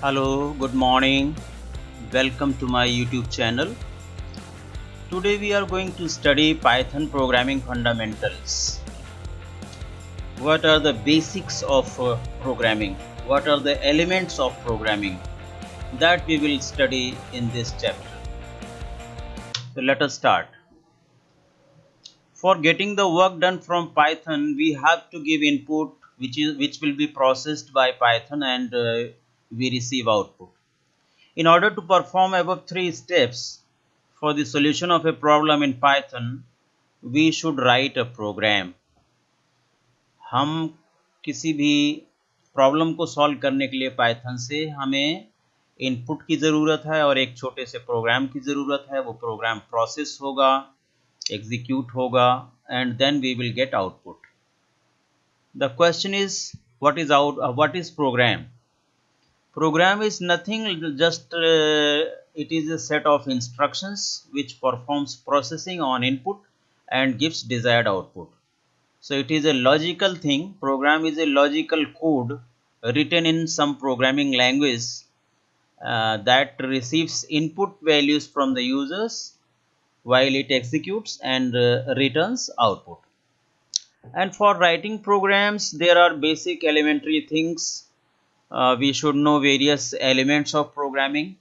Hello, good morning. Welcome to my YouTube channel. Today we are going to study Python programming fundamentals. What are the basics of programming? What are the elements of programming? That we will study in this chapter. So let us start. For getting the work done from Python, we have to give input which will be processed by Python and we receive output. In order to perform above three steps for the solution of a problem in Python, we should write a program. हम किसी भी problem को solve करने के लिए Python से हमें input की ज़रूरत है और एक छोटे से प्रोग्राम की ज़रूरत है. वो प्रोग्राम प्रोसेस होगा, एग्जीक्यूट होगा and then we will get output. The question is what is program? Program is nothing, just it is a set of instructions which performs processing on input and gives desired output. So it is a logical thing. Program is a logical code written in some programming language that receives input values from the users while it executes and returns output. And for writing programs, there are basic elementary things. We should know various elements of programming.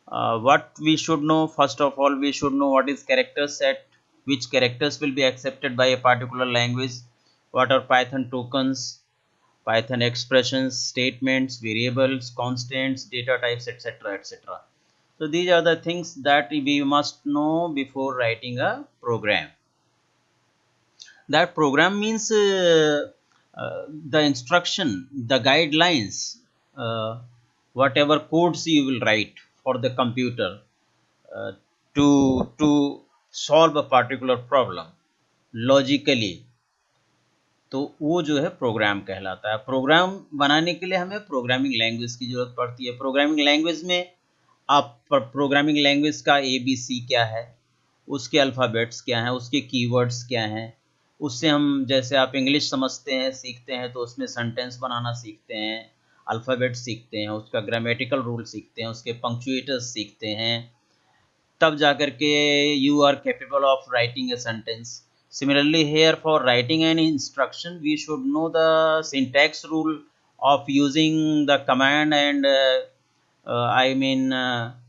What we should know, first of all, we should know what is character set, which characters will be accepted by a particular language, what are Python tokens, Python expressions, statements, variables, constants, data types, etc. etc. So these are the things that we must know before writing a program. That program means the instruction, the guidelines, whatever codes you will write for the computer uh, to solve a particular problem logically. तो वो जो है programme कहलाता है. Programme बनाने के लिए हमें प्रोग्रामिंग लैंग्वेज की ज़रूरत पड़ती है. प्रोग्रामिंग लैंग्वेज में आप प्रोग्रामिंग लैंग्वेज का ABC क्या है, उसके अल्फ़ाबेट्स क्या हैं, उसके कीवर्ड्स क्या हैं, उससे हम जैसे आप इंग्लिश समझते हैं सीखते हैं तो उसमें सेंटेंस बनाना सीखते हैं, अल्फ़ाबेट सीखते हैं, उसका ग्रामेटिकल रूल सीखते हैं, उसके पंक्चुएटर्स सीखते हैं, तब जाकर के you are capable of writing a sentence. Similarly, here for writing an instruction, we should know the syntax rule of using the command and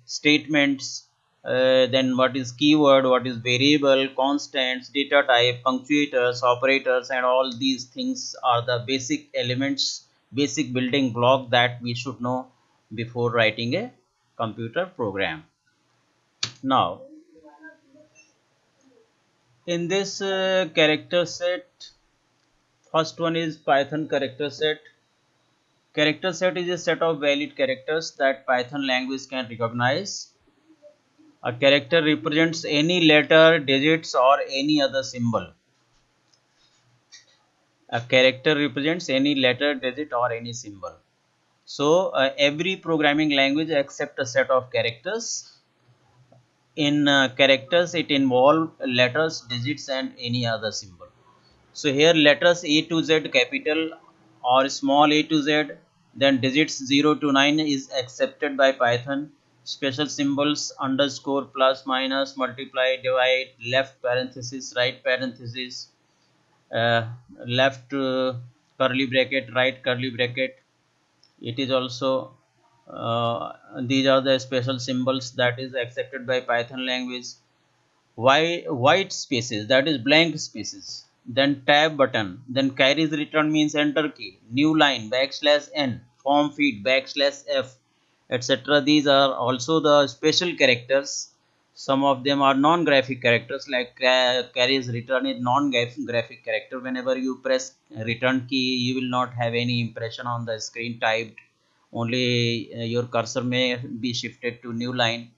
statements. Then what is keyword, what is variable, constants, data type, punctuators, operators, and all these things are the basic elements, basic building block that we should know before writing a computer program. Now, in this character set, first one is Python character set. Character set is a set of valid characters that Python language can recognize. A character represents any letter, digits, or any other symbol. A character represents any letter, digit, or any symbol. So, every programming language accepts a set of characters. In characters, it involves letters, digits, and any other symbol. So here letters A to Z capital or small a to Z, then digits 0 to 9 is accepted by Python. Special symbols underscore, plus, minus, multiply, divide, left parenthesis, right parenthesis, uh, left curly bracket, right curly bracket. It is also these are the special symbols that is accepted by Python language. White spaces, that is blank spaces, then tab button, then carries return means enter key, new line, backslash n, form feed, backslash f, etc. These are also the special characters. Some of them are non-graphic characters, like carries return is non-graphic character. Whenever you press return key, you will not have any impression on the screen typed, only your cursor may be shifted to new line.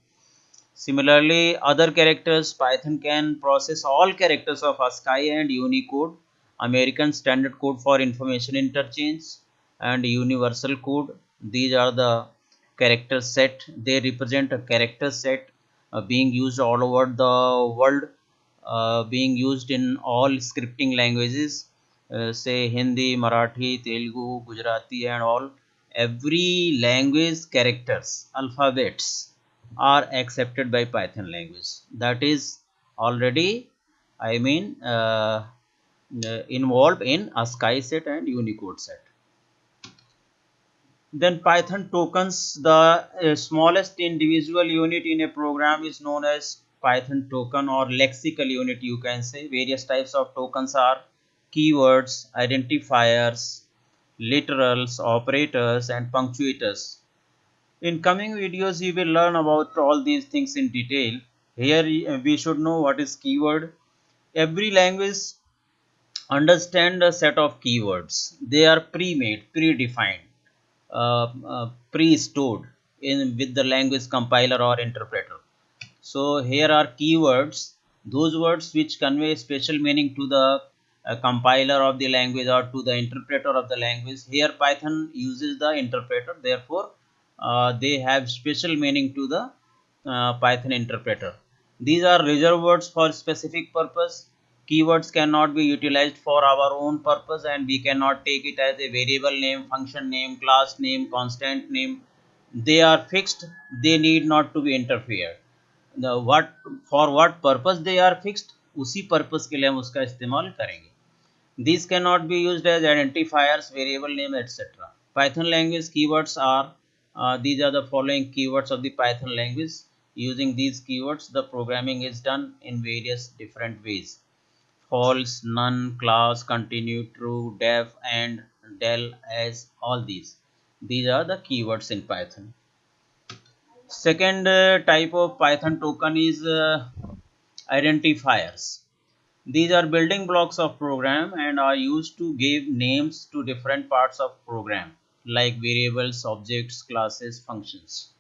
Similarly, other characters, Python can process all characters of ASCII and Unicode, American Standard Code for Information Interchange, and Universal Code. These are the character set. They represent a character set being used all over the world, being used in all scripting languages, say Hindi, Marathi, Telugu, Gujarati, and all. every language characters, alphabets are accepted by Python language. That is already, I mean, involved in ASCII set and Unicode set. Then Python tokens, the smallest individual unit in a program is known as Python token or lexical unit, you can say. Various types of tokens are keywords, identifiers, literals, operators, and punctuators. In coming videos, you will learn about all these things in detail. Here we should know what is keyword. Every language understand a set of keywords. They are pre-made, predefined, pre-stored in with the language compiler or interpreter. So here are keywords, those words which convey special meaning to the compiler of the language or to the interpreter of the language. Here Python uses the interpreter, therefore they have special meaning to the Python interpreter. These are reserved words for specific purpose. Keywords cannot be utilized for our own purpose, and we cannot take it as a variable name, function name, class name, constant name. They are fixed, they need not to be interfered. The what, for what purpose they are fixed, उसी purpose के लिए हम उसका इस्तेमाल करेंगे. These cannot be used as identifiers, variable name, etc. Python language keywords are these are the following keywords of the Python language. Using these keywords, the programming is done in various different ways: false, none, class, continue, true, def, and, del, as, all these. These are the keywords in Python. Second type of Python token is identifiers. These are building blocks of program and are used to give names to different parts of program like variables, objects, classes, functions.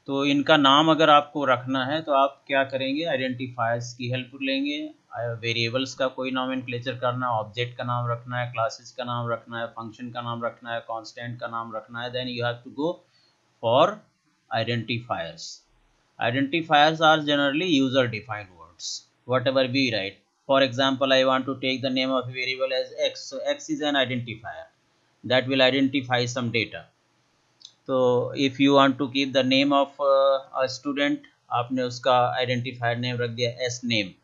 तो इनका नाम अगर आपको रखना है तो आप क्या करेंगे, आइडेंटिफायर्स की हेल्प लेंगे. वेरिएबल्स का कोई नॉमेनक्लेचर करना, ऑब्जेक्ट का नाम रखना है, क्लासेस का नाम रखना है, फंक्शन का नाम रखना है, कांस्टेंट का नाम रखना है. Then you have to go for identifiers. Identifiers are generally user defined words, whatever we write. For example, I want to take the name of a variable as x, so x is an identifier that will identify some data. So if you want to keep the name of a student, आपने उसका identifier name रख दिया s name.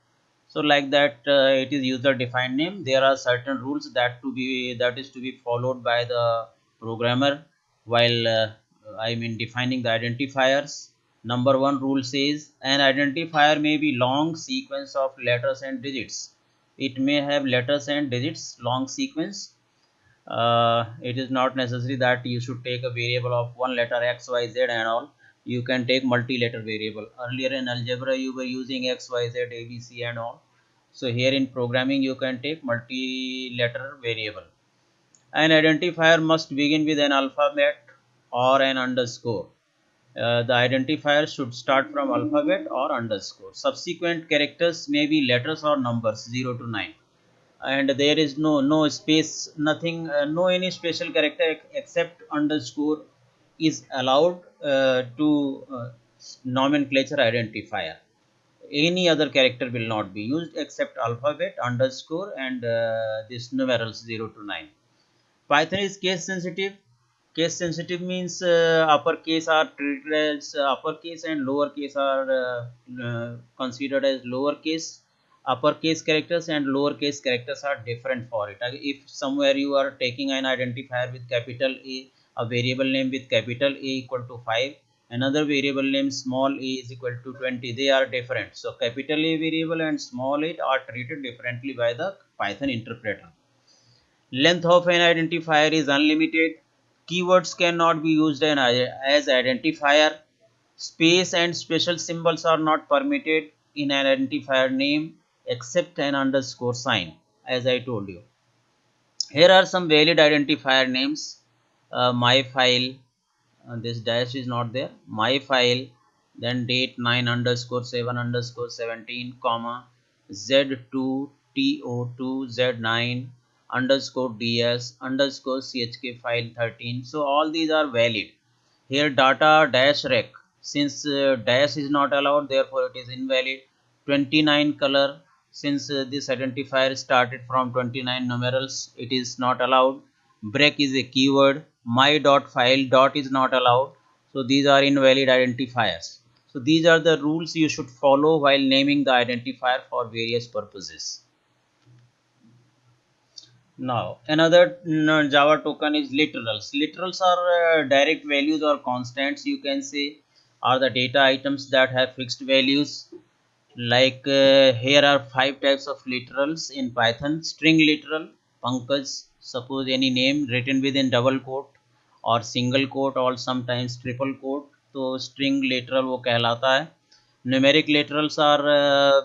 So like that it is user defined name. There are certain rules that is to be followed by the programmer while I mean defining the identifiers. Number one rule says an identifier may be long sequence of letters and digits. It may have letters and digits, long sequence. It is not necessary that you should take a variable of one letter x, y, z and all. You can take multi-letter variable. Earlier in algebra you were using x, y, z, a, b, c and all. So here in programming you can take multi-letter variable. An identifier must begin with an alphabet or an underscore. The identifier should start from alphabet or underscore. Subsequent characters may be letters or numbers 0 to 9. And there is no space, nothing, no any special character except underscore is allowed to nomenclature identifier. Any other character will not be used except alphabet, underscore and this numerals 0 to 9. Python is case sensitive. Case sensitive means uppercase are treated as uppercase and lowercase are considered as lowercase. Uppercase characters and lowercase characters are different for it. If somewhere you are taking an identifier with capital a variable name with capital A equal to 5, another variable name small a is equal to 20, they are different. So capital A variable and small a are treated differently by the Python interpreter. Length of an identifier is unlimited. Keywords cannot be used as identifier. Space and special symbols are not permitted in an identifier name except an underscore sign, as I told you. Here are some valid identifier names. My file, this dash is not there. My file, then date 9 underscore 7 underscore 17, comma, Z2 TO2 Z9 underscore DS underscore CHK file 13. So all these are valid. Here data dash rec, since dash is not allowed, therefore it is invalid. 29 color, since this identifier started from 29 numerals, it is not allowed. Break is a keyword. my dot file dot is not allowed. So these are invalid identifiers. So these are the rules you should follow while naming the identifier for various purposes. Now another Java token is literals. Literals are direct values or constants, you can say, are the data items that have fixed values. Like here are 5 types of literals in Python. String literal, Pankaj, suppose any name written within double quote or single quote or sometimes triple quote, तो string literal वो कहलाता है. Numeric literals are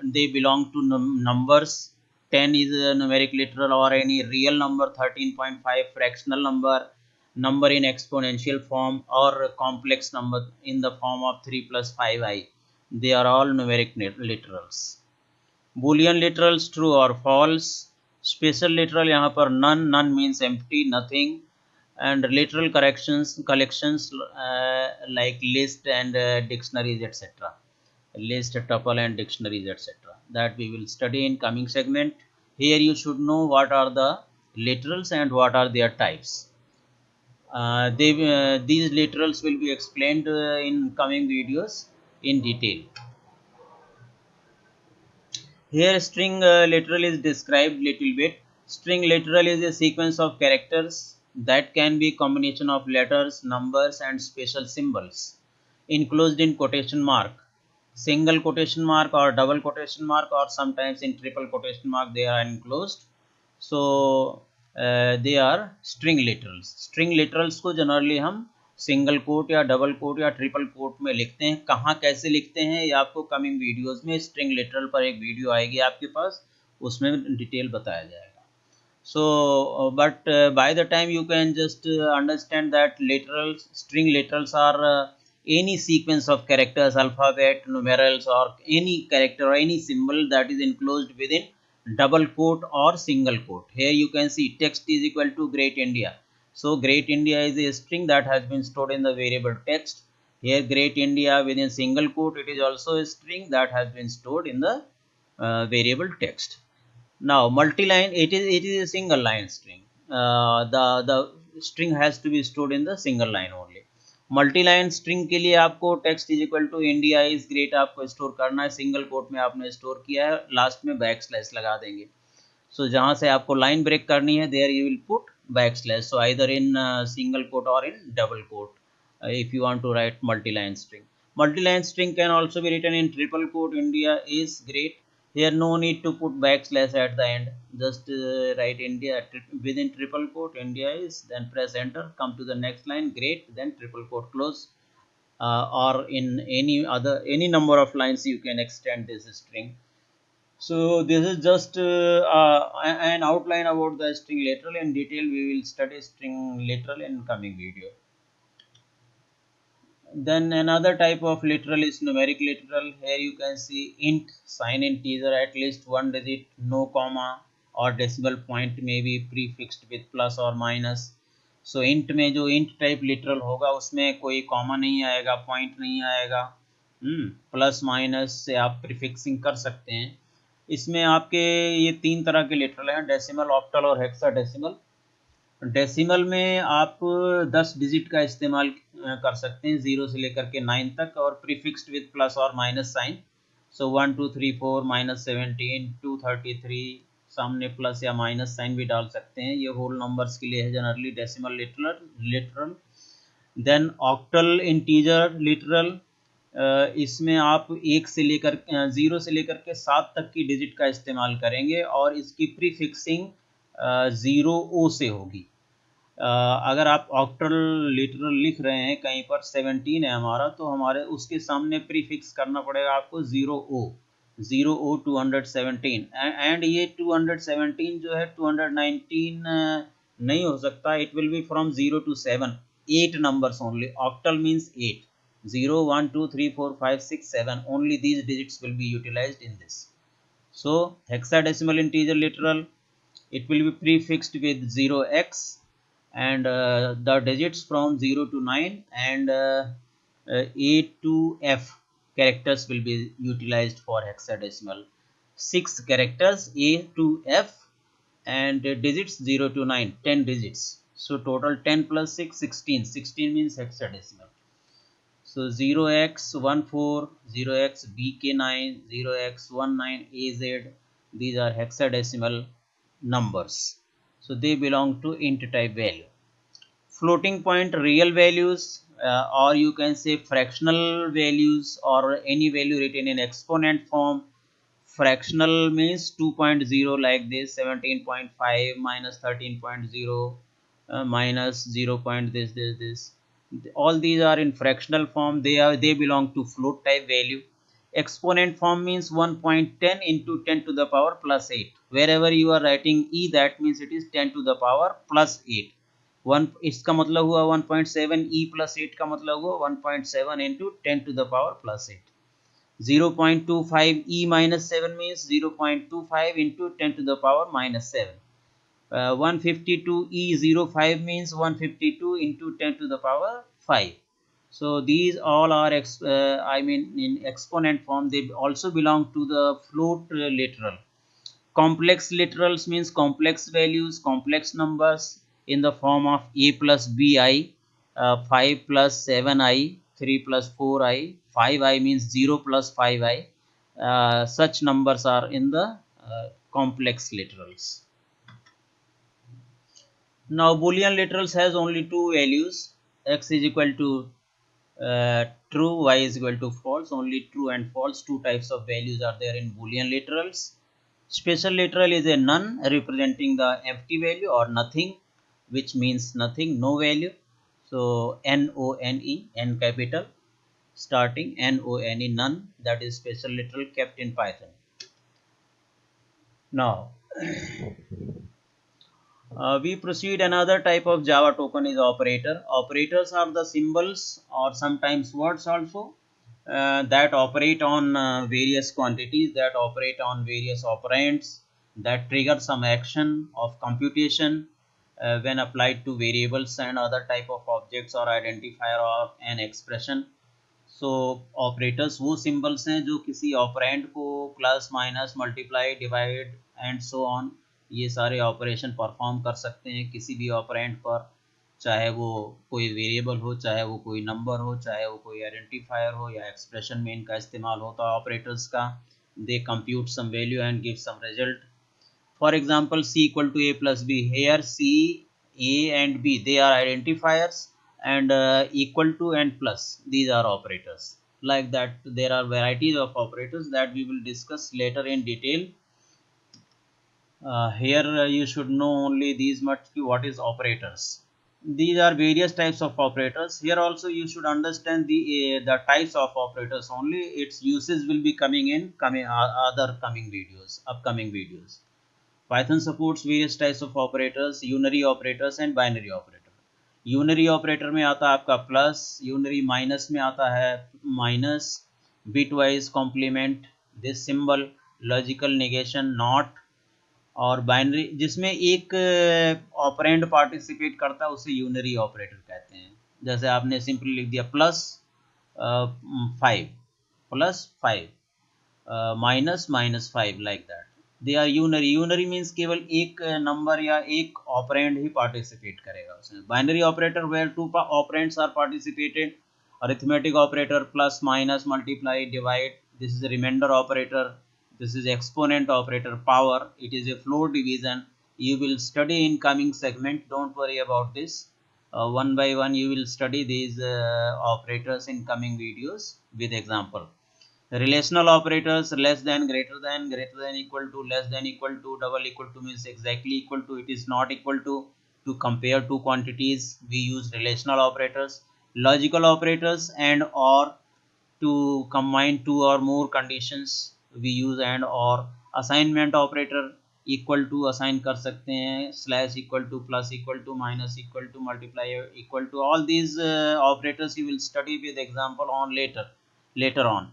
they belong to numbers. 10 is a numeric literal, or any real number, 13.5 fractional number, number in exponential form, or complex number in the form of 3 plus 5i. They are all numeric literals. Boolean literals, true or false. Special literal यहाँ पर none, none means empty, nothing. And literal corrections collections like list and dictionaries, etc. List, tuple and dictionaries, etc. That we will study in coming segment. Here you should know what are the literals and what are their types. These literals will be explained in coming videos in detail. Here string literal is described little bit. String literal is a sequence of characters that can be combination of letters, numbers and special symbols enclosed in quotation mark, single quotation mark or double quotation mark, or sometimes in triple quotation mark they are enclosed. So they are string literals. String literals को generally हम single quote या double coat या triple coat में लिखते हैं. कहाँ कैसे लिखते हैं ये आपको कमिंग वीडियोस में स्ट्रिंग लिटरल पर एक वीडियो आएगी आपके पास, उसमें डिटेल बताया जाएगा. So but by the time you can just understand that literals, string literals are any sequence of characters, alphabet, numerals, or any character or any symbol that is enclosed within double quote or single quote. Here you can see text is equal to Great India. So Great India is a string that has been stored in the variable text. Here Great India within single quote, it is also a string that has been stored in the variable text. Now multi-line, it is a single line string. The string has to be stored in the single line only. Multiline string के लिए आपको text is equal to India is great आपको store करना है. Single quote में आपने store किया है, लास्ट में बैक स्लैश लगा देंगे. सो जहाँ से आपको लाइन ब्रेक करनी है there you will put back slash. So either in single quote और in double quote if you want to write multi-line string. Multi-line string can also be written in triple quote. India is great. Here no need to put backslash at the end. Just write India within triple quote. India is, then press enter. Come to the next line. Great. Then triple quote close. Or in any number of lines you can extend this string. So this is just an outline about the string literal. In detail we will study string literal in coming video. Then another type of literal is numeric literal. Here you can see int, sign integer at least one digit, no comma, or decimal point may be prefixed with plus or minus. So int में जो int type literal होगा उसमें कोई comma नहीं आएगा, point नहीं आएगा. Plus minus से आप प्रीफिक्सिंग कर सकते हैं. इसमें आपके ये 3 तरह के लिटरल हैं, डेसिमल, ऑक्टल और हेक्साडेसिमल. डेसिमल में आप 10 डिजिट का इस्तेमाल कर सकते हैं 0 से लेकर के 9 तक, और प्रीफिक्स्ड विद प्लस और माइनस साइन. सो 1 2 3 4 -17 233 सामने प्लस या माइनस साइन भी डाल सकते हैं. ये होल नंबर्स के लिए है generally decimal literal. Then octal integer literal, इसमें आप 1 से लेकर 0 से लेकर के 7 तक की डिजिट का इस्तेमाल करेंगे और इसकी प्रीफिक्सिंग 0 से होगी. अगर आप ऑक्टल लिटरल लिख रहे हैं कहीं पर 17 है हमारा, तो हमारे उसके सामने प्रीफिक्स करना पड़ेगा आपको 0 217. एंड ये 217 जो है 219 नहीं हो सकता. It will be from 0 to 7, 8 numbers only. Octal means 8. 0 1 2 3 4 5 6 7, only these digits will be utilized in this. So hexadecimal integer literal, it will be prefixed with 0x, and the digits from 0 to 9 and A to F characters will be utilized for hexadecimal. 6 characters A to F and digits 0 to 9, 10 digits. So total 10 plus 6, 16. 16 means hexadecimal. So 0x14, 0x BK9, 0x19AZ, these are hexadecimal numbers. So they belong to int type value. Floating point real values, or you can say fractional values, or any value written in exponent form. Fractional means 2.0, like this, 17.5 minus 13.0, minus 0 point this. All these are in fractional form. They belong to float type value. Exponent form means 1.10 into 10 to the power plus 8. Wherever you are writing e, that means it is 10 to the power plus 8. One इसका मतलब हुआ 1.7, e plus 8 का मतलब हुआ 1.7 into 10 to the power plus 8. 0.25 e minus 7 means 0.25 into 10 to the power minus 7. 152 e 05 means 152 into 10 to the power 5. So these all are I mean in exponent form. They also belong to the float literal. Complex literals means complex values, complex numbers in the form of a plus bi, 5 plus 7i, 3 plus 4i, 5i means 0 plus 5i. Such numbers are in the complex literals. Now Boolean literals has only two values, x is equal to true, y is equal to false. Only true and false, two types of values are there in Boolean literals. Special literal is a none, representing the empty value, or nothing, which means nothing, no value. So N-O-N-E, N capital, starting N-O-N-E, none, that is special literal kept in Python. Now we proceed. Another type of Java token is operator. Operators are the symbols or sometimes words also that operate on various quantities, that operate on various operands, that trigger some action of computation when applied to variables and other type of objects or identifier or an expression. So operators वो symbols हैं जो किसी operand को plus minus multiply divide and so on ये सारे operation perform कर सकते हैं किसी भी ऑपरेंड पर, चाहे वो कोई वेरिएबल हो, चाहे वो कोई नंबर हो, चाहे वो कोई आइडेंटिफायर हो या एक्सप्रेशन में इनका इस्तेमाल होता है ऑपरेटर्स का. They compute some value and give some result. For example, C equal to A plus B. Here C, A and B, they are identifiers, and equal to and plus, these are operators. Like that, there are varieties of operators that we will discuss later in detail. Here you should know only these much, what is operators. These are various types of operators. Here also you should understand the types of operators only. Its uses will be coming in other coming videos, upcoming videos. Python supports various types of operators, unary operators and binary operator. Unary operator में आता है आपका plus, unary minus में आता है minus, bitwise complement, this symbol, logical negation, not, और binary जिसमें एक ऑपरेंड पार्टिसिपेट करता है उसे यूनरी ऑपरेटर कहते हैं. जैसे आपने सिंपली लिख दिया plus 5 plus 5 minus minus 5, like that. They are unary. Unary means केवल एक नंबर या एक ऑपरेंड ही पार्टिसिपेट करेगा उसमें. Binary operator where two operands are participated. Arithmetic operator plus minus multiply divide, this is reminder operator, this is exponent operator, power, it is a floor division. You will study in coming segment, don't worry about this. One by one you will study these operators in coming videos with example. Relational operators, less than, greater than, equal to, less than, equal to, double equal to means exactly equal to, it is not equal to compare two quantities we use relational operators. Logical operators and or, to combine two or more conditions we use and or. Assignment operator, equal to assign कर सकते हैं, slash equal to, plus equal to, minus equal to, multiplier equal to, all these operators you will study with example on later on.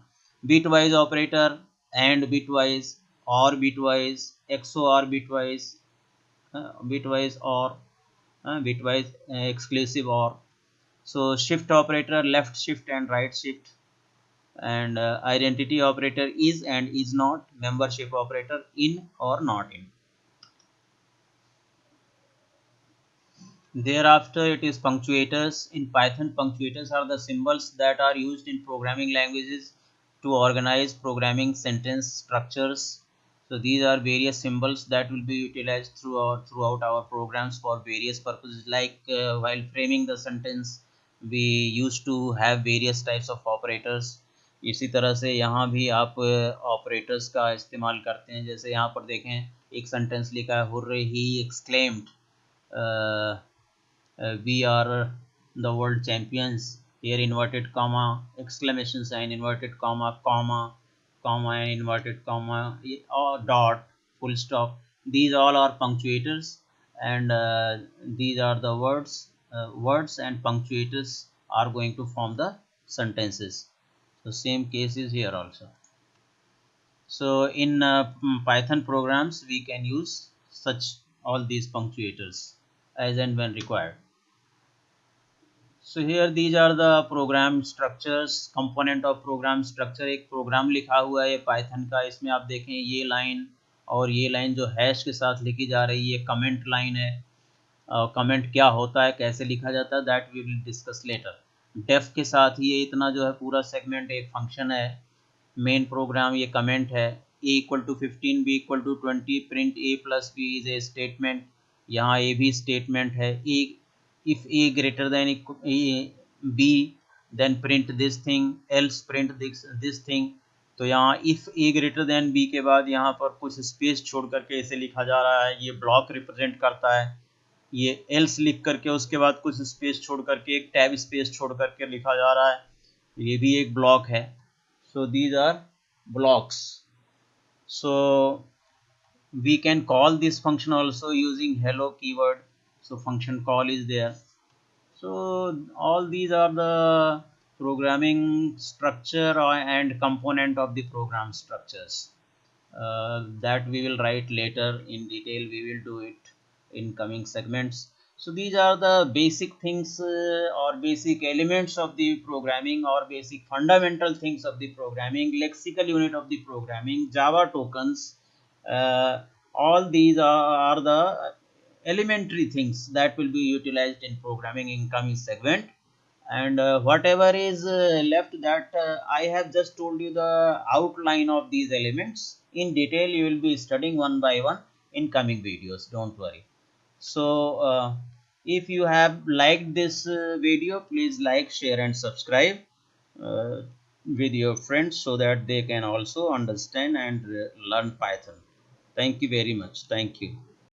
Bitwise operator, and bitwise, or bitwise, XOR bitwise, bitwise or, bitwise exclusive or. So shift operator, left shift and right shift, and identity operator, is and is not. Membership operator, in or not in. Thereafter, it is punctuators. In Python, punctuators are the symbols that are used in programming languages to organize programming sentence structures. So these are various symbols that will be utilized throughout our programs for various purposes. Like while framing the sentence, we used to have various types of operators. इसी तरह से यहाँ भी आप operators का इस्तेमाल करते हैं. जैसे यहाँ पर देखें, एक सेंटेंस लिखा है, hurray he exclaimed, we are the world champions. Here inverted comma, exclamation sign, inverted comma, comma and inverted comma, or dot, full stop. These all are punctuators, and these are the words. Words and punctuators are going to form the sentences. So same case is here also. So in Python programs, we can use such all these punctuators as and when required. So here these are the program structures, component of program structure. एक programme लिखा हुआ है Python का, इसमें आप देखें ये line और ये लाइन जो हैश के साथ लिखी जा रही है, कमेंट लाइन है. कमेंट क्या होता है, कैसे लिखा जाता है, that we will discuss later. Def के साथ ये इतना जो है पूरा सेगमेंट एक फंक्शन है. मेन प्रोग्राम ये कमेंट है. A equal to 15, B equal to 20, print A plus B is a statement. यहाँ ए भी स्टेटमेंट है. ए if a greater than b, then print this thing, else print this thing. तो यहाँ if a greater than b के बाद यहाँ पर कुछ स्पेस छोड़ करके इसे लिखा जा रहा है, ये ब्लॉक रिप्रेजेंट करता है. ये else लिख करके उसके बाद कुछ स्पेस छोड़ करके एक टैब स्पेस छोड़ करके लिखा जा रहा है, ये भी एक ब्लॉक है. so these are blocks. so we can call this function also using hello keyword. So function call is there. So all these are the programming structure and component of the program structures that we will write later in detail. We will do it in coming segments. So these are the basic things or basic elements of the programming, or basic fundamental things of the programming, lexical unit of the programming, Java tokens. All these are the elementary things that will be utilized in programming in coming segment. And whatever is left, that I have just told you the outline of these elements. In detail you will be studying one by one in coming videos, don't worry. So if you have liked this video, please like, share and subscribe uh, with your friends so that they can also understand and learn Python. Thank you very much. Thank you.